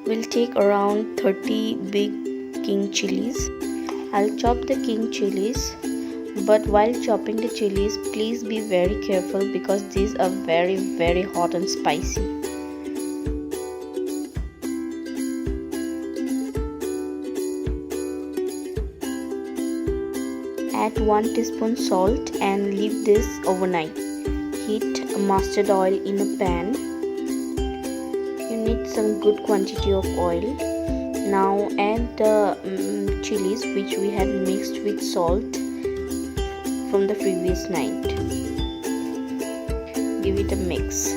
We'll take around 30 big king chilies. I'll chop the king chilies, but while chopping the chilies, please be very careful because these are very hot and spicy. Add 1 teaspoon salt and leave this overnight. Heat mustard oil in a pan. You need some good quantity of oil. Now add the chilies which we had mixed with salt from the previous night. Give it a mix.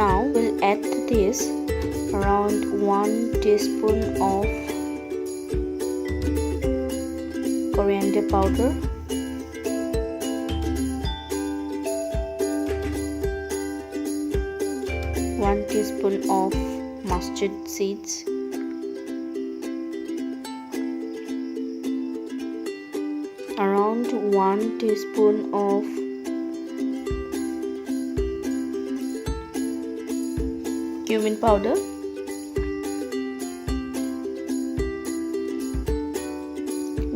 Now we'll add to this around 1 teaspoon of coriander powder, one teaspoon of mustard seeds, around 1 teaspoon of cumin powder,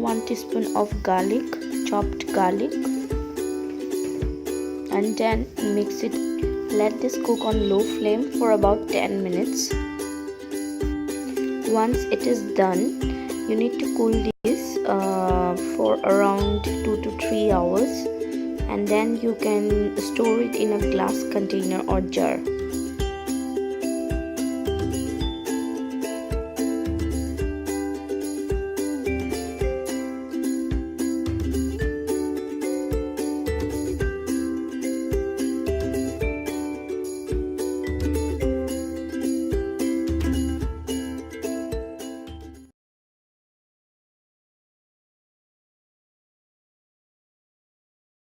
one teaspoon of garlic, chopped garlic, and then mix it. Let this cook on low flame for about 10 minutes. Once it is done, you need to cool this for around 2 to 3 hours, and then you can store it in a glass container or jar.